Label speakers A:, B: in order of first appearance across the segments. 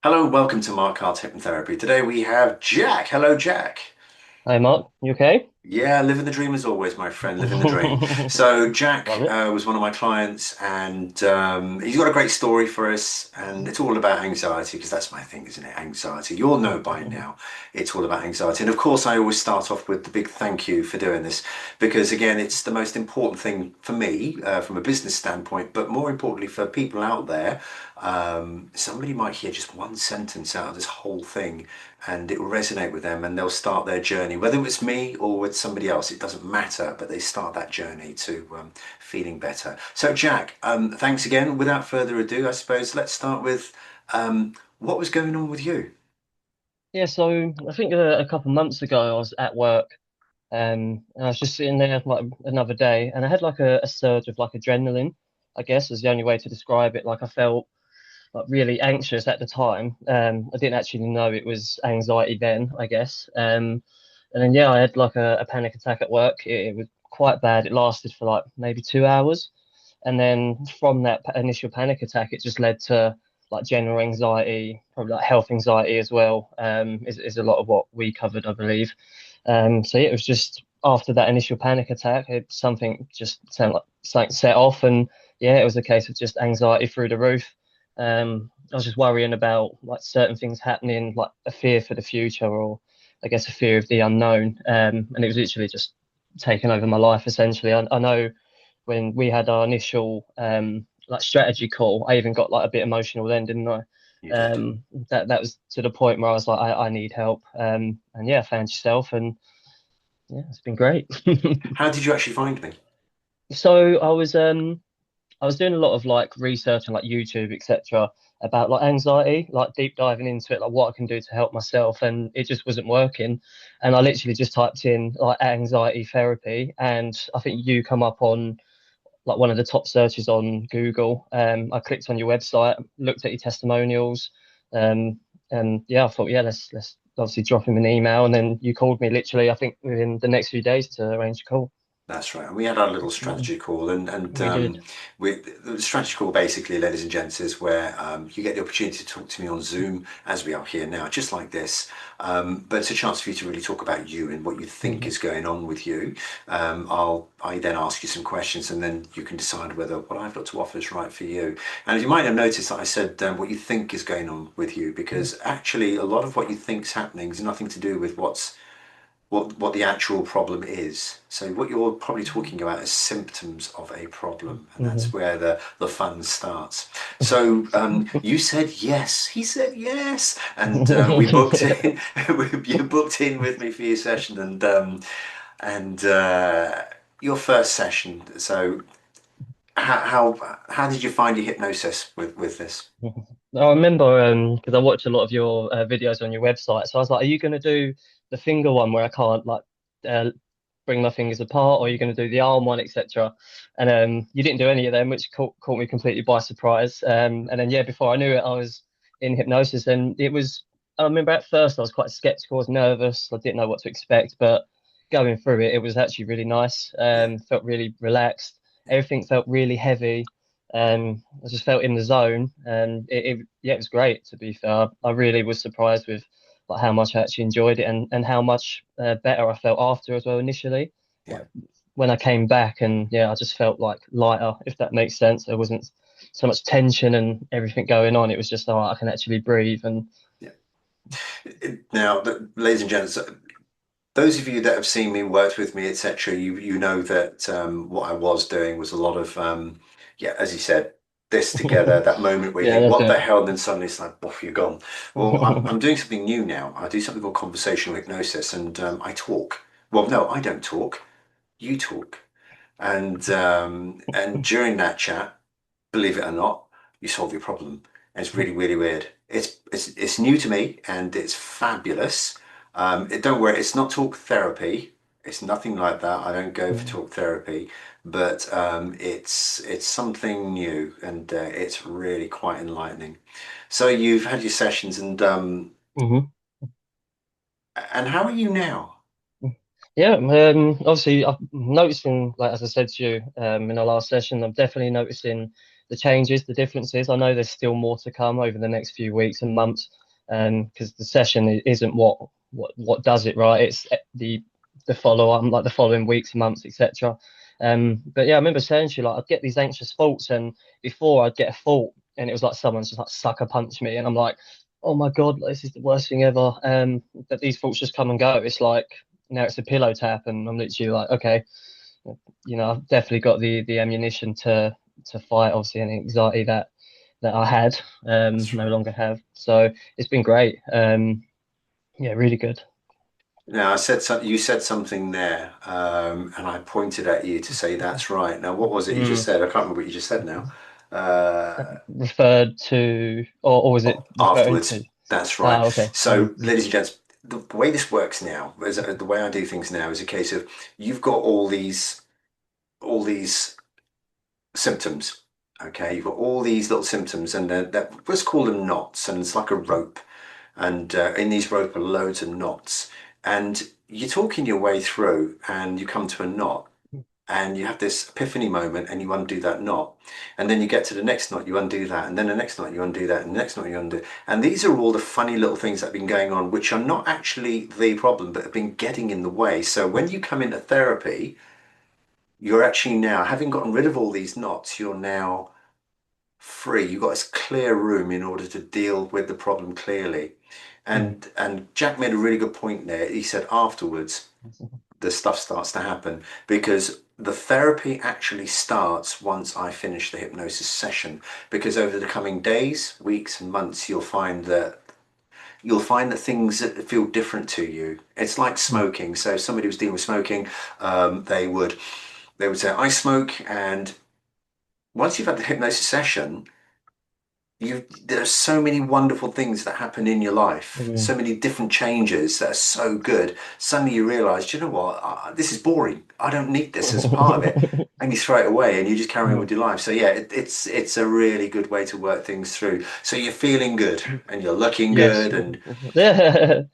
A: Hello, welcome to Mark Hart's Hypnotherapy. Today we have Jack. Hello, Jack.
B: Hi Mark, you okay?
A: Yeah, living the dream as always, my friend, living the dream. So, Jack
B: Love it.
A: was one of my clients, and he's got a great story for us. And it's all about anxiety, because that's my thing, isn't it? Anxiety. You all know by now it's all about anxiety. And of course, I always start off with the big thank you for doing this, because again, it's the most important thing for me from a business standpoint, but more importantly for people out there. Somebody might hear just one sentence out of this whole thing and it will resonate with them and they'll start their journey, whether it's me or with somebody else, it doesn't matter, but they start that journey to feeling better. So, Jack, thanks again. Without further ado, I suppose let's start with what was going on with you?
B: Yeah, so I think a couple of months ago I was at work, and I was just sitting there like another day, and I had like a surge of like adrenaline, I guess is the only way to describe it. Like I felt like really anxious at the time. I didn't actually know it was anxiety then, I guess. And then yeah, I had like a panic attack at work. It was quite bad. It lasted for like maybe 2 hours. And then from that initial panic attack, it just led to like general anxiety, probably like health anxiety as well. Is a lot of what we covered, I believe. So yeah, it was just after that initial panic attack, something just sounded like something set off, and yeah, it was a case of just anxiety through the roof. I was just worrying about like certain things happening, like a fear for the future, or I guess a fear of the unknown. And it was literally just taking over my life essentially. I know when we had our initial like strategy call, I even got like a bit emotional then, didn't I?
A: You did.
B: That was to the point where I was like, I need help. And yeah, found yourself, and yeah, it's been great.
A: How did you actually find me?
B: So I was doing a lot of like research on like YouTube, etc., about like anxiety, like deep diving into it, like what I can do to help myself, and it just wasn't working. And I literally just typed in like anxiety therapy, and I think you come up on like one of the top searches on Google. I clicked on your website, looked at your testimonials, um, and yeah, I thought, yeah, let's obviously drop him an email, and then you called me literally, I think within the next few days to arrange a call.
A: That's right. And we had our little
B: Mm,
A: strategy call, and
B: we did.
A: the strategy call basically, ladies and gents, is where you get the opportunity to talk to me on Zoom as we are here now, just like this. But it's a chance for you to really talk about you and what you think
B: Mhm.
A: is going on with you. I then ask you some questions, and then you can decide whether what I've got to offer is right for you. And you might have noticed that I said what you think is going on with you, because actually a lot of what you think's happening is nothing to do with what the actual problem is. So what you're probably talking about is symptoms of a problem, and that's
B: Mhm.
A: where the fun starts. So you said yes, he said yes, and we booked in. You booked in with me for your session, and your first session. So how did you find your hypnosis with this?
B: I remember because I watch a lot of your videos on your website. So I was like, are you going to do the finger one where I can't like uh, bring my fingers apart, or are you going to do the arm one, etc.? And you didn't do any of them, which caught me completely by surprise. And then yeah, before I knew it, I was in hypnosis, and it was. I remember at first I was quite skeptical, I was nervous, I didn't know what to expect, but going through it, it was actually really nice.
A: Yeah,
B: Felt really relaxed. Everything felt really heavy. I just felt in the zone, and yeah, it was great. To be fair, I really was surprised with like how much I actually enjoyed it, and how much better I felt after as well. Initially,
A: yeah.
B: like when I came back, and yeah, I just felt like lighter, if that makes sense. There wasn't so much tension and everything going on. It was just, oh, I can actually breathe, and
A: Yeah. Now, ladies and gents, those of you that have seen me, worked with me, etc., you know that what I was doing was a lot of yeah, as you said, this together. That moment where you
B: yeah,
A: think,
B: that's
A: "What the
B: it.
A: hell?" and then suddenly it's like, "Off you're gone." Well, I'm doing something new now. I do something called conversational hypnosis, and I talk. Well, no, I don't talk. You talk, and during that chat, believe it or not, you solve your problem. And it's really, really weird. It's new to me and it's fabulous. Don't worry, it's not talk therapy. It's nothing like that. I don't go for talk therapy, but it's something new and it's really quite enlightening. So you've had your sessions
B: Mhm.
A: and how are you now?
B: Yeah, obviously, I'm noticing, like as I said to you, in our last session, I'm definitely noticing the changes, the differences. I know there's still more to come over the next few weeks and months, because the session isn't what does it right. It's the follow up, like the following weeks, months, etc. But yeah, I remember saying to you, like, I'd get these anxious thoughts, and before I'd get a thought, and it was like someone's just like sucker punch me, and I'm like, oh my God, like, this is the worst thing ever. But these thoughts just come and go. It's like now it's a pillow tap, and I'm literally like, okay, I've definitely got the ammunition to fight obviously any anxiety that I had,
A: That's
B: no
A: right.
B: longer have. So it's been great. Yeah, really good.
A: Now, I said something, you said something there, and I pointed at you to say that's right. Now, what was it you just
B: Mm.
A: said? I can't remember what you just said now. Uh,
B: Referred to, or was it referring to?
A: Afterwards, that's right.
B: Ah, okay.
A: So, ladies and gents, the way this works now, the way I do things now, is a case of you've got all these symptoms. Okay, you've got all these little symptoms, and let's call them knots, and it's like a rope. And in these rope are loads of knots, and you're talking your way through, and you come to a knot, and you have this epiphany moment, and you undo that knot, and then you get to the next knot, you undo that, and then the next knot, you undo that, and the next knot, you undo. And these are all the funny little things that have been going on, which are not actually the problem, but have been getting in the way. So when you come into therapy, you're actually now, having gotten rid of all these knots, you're now free. You've got this clear room in order to deal with the problem clearly.
B: Mm.
A: And Jack made a really good point there. He said afterwards the stuff starts to happen because the therapy actually starts once I finish the hypnosis session. Because over the coming days, weeks, and months, you'll find that things feel different to you. It's like
B: Mm.
A: smoking. So if somebody was dealing with smoking, they would say, I smoke, and once you've had the hypnosis session, there's so many wonderful things that happen in your life,
B: Mm.
A: so many different changes that are so good. Suddenly you realize, do you know what? This is boring. I don't need this as a part of it. And you throw it away and you just carry on
B: Mm.
A: with your life. So yeah, it's a really good way to work things through. So you're feeling good and you're looking
B: Yes.
A: good, and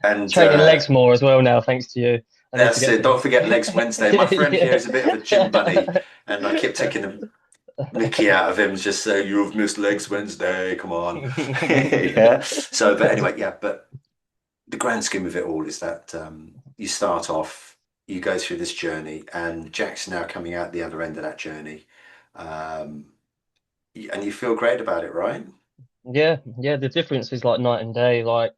A: and
B: Training legs more as well now, thanks to you. I need to
A: that's
B: get
A: it.
B: to
A: Don't forget Legs Wednesday. My friend here is a bit of a gym bunny,
B: yeah.
A: and I keep taking the Mickey out of him, just say you've missed Legs Wednesday. Come on, yeah. So, but anyway, yeah. But the grand scheme of it all is that you start off, you go through this journey, and Jack's now coming out the other end of that journey, um, and you feel great about it, right?
B: Yeah, yeah, the difference is like night and day. Like,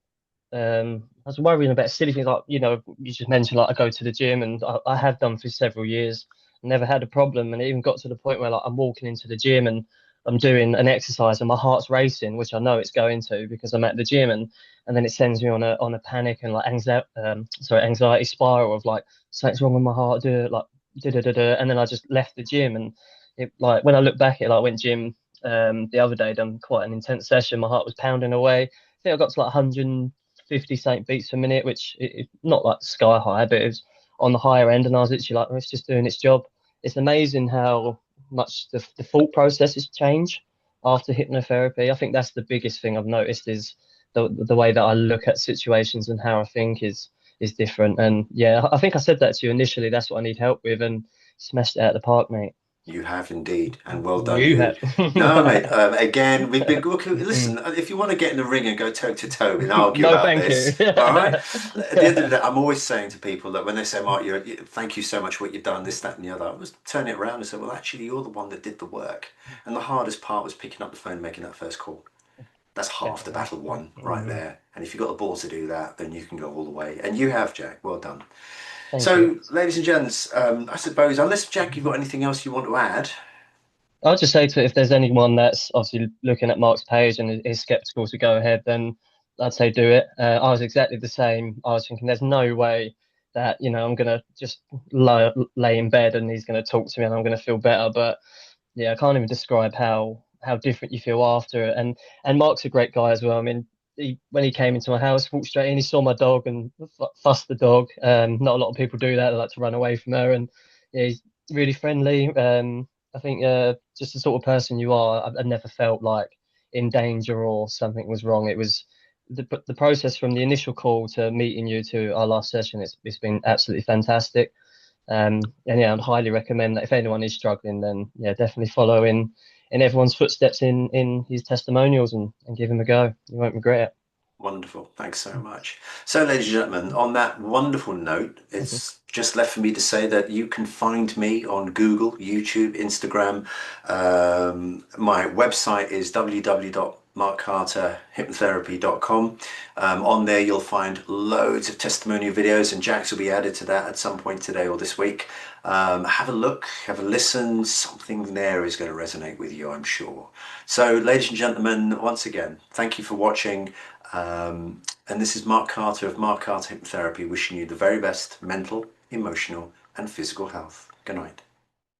B: I was worrying about silly things like, you just mentioned like I go to the gym, and I have done for several years, never had a problem, and it even got to the point where like I'm walking into the gym and I'm doing an exercise and my heart's racing, which I know it's going to because I'm at the gym, and then it sends me on a panic and like anxiety spiral of like something's wrong with my heart, do it like da da da, and then I just left the gym, and it like when I look back at it, like I went gym the other day, done quite an intense session, my heart was pounding away. I think I got to like 150 something beats per minute, which not like sky high, but it was on the higher end. And I was literally like, "Oh, it's just doing its job." It's amazing how much the thought processes change after hypnotherapy. I think that's the biggest thing I've noticed is the way that I look at situations and how I think is different. And yeah, I think I said that to you initially. That's what I need help with, and smashed it out of the park, mate.
A: You have indeed, and well done
B: You
A: you.
B: have.
A: No, mate. Again, we've been
B: Mm.
A: listen. If you want to get in the ring and go toe to toe and argue
B: No,
A: about
B: thank you.
A: this, all right. At the end of the day, I'm always saying to people that when they say, "Mark, thank you so much for what you've done, this, that, and the other," I was turn it around and say, "Well, actually, you're the one that did the work, and the hardest part was picking up the phone and making that first call. That's half the
B: Definitely.
A: battle won right
B: Mm.
A: there. And if you've got the balls to do that, then you can go all the way. And you have, Jack. Well done."
B: Thank you.
A: So, ladies and gents, I suppose, unless Jack, you've got anything else you want to add.
B: I'll just say to if there's anyone that's obviously looking at Mark's page and is skeptical to go ahead, then I'd say do it. I was exactly the same. I was thinking there's no way that I'm gonna just lay in bed and he's gonna talk to me and I'm gonna feel better. But yeah, I can't even describe how different you feel after it. And Mark's a great guy as well. I mean, when he came into my house, walked straight in, he saw my dog and fussed the dog. Not a lot of people do that. They like to run away from her, and yeah, he's really friendly. I think just the sort of person you are, I never felt like in danger or something was wrong. It was the process from the initial call to meeting you to our last session. It's been absolutely fantastic. And yeah, I'd highly recommend that if anyone is struggling, then yeah, definitely follow in everyone's footsteps in his testimonials and give him a go. You won't regret
A: Wonderful. Thanks so much. So, ladies and gentlemen, on that wonderful note,
B: it.
A: it's just left for me to say that you can find me on Google, YouTube, Instagram. My website is www.markcarterhypnotherapy.com. On there, you'll find loads of testimonial videos, and Jack's will be added to that at some point today or this week. Have a look, have a listen. Something there is going to resonate with you, I'm sure. So, ladies and gentlemen, once again, thank you for watching. And this is Mark Carter of Mark Carter Hypnotherapy, wishing you the very best mental, emotional, and physical health. Good night.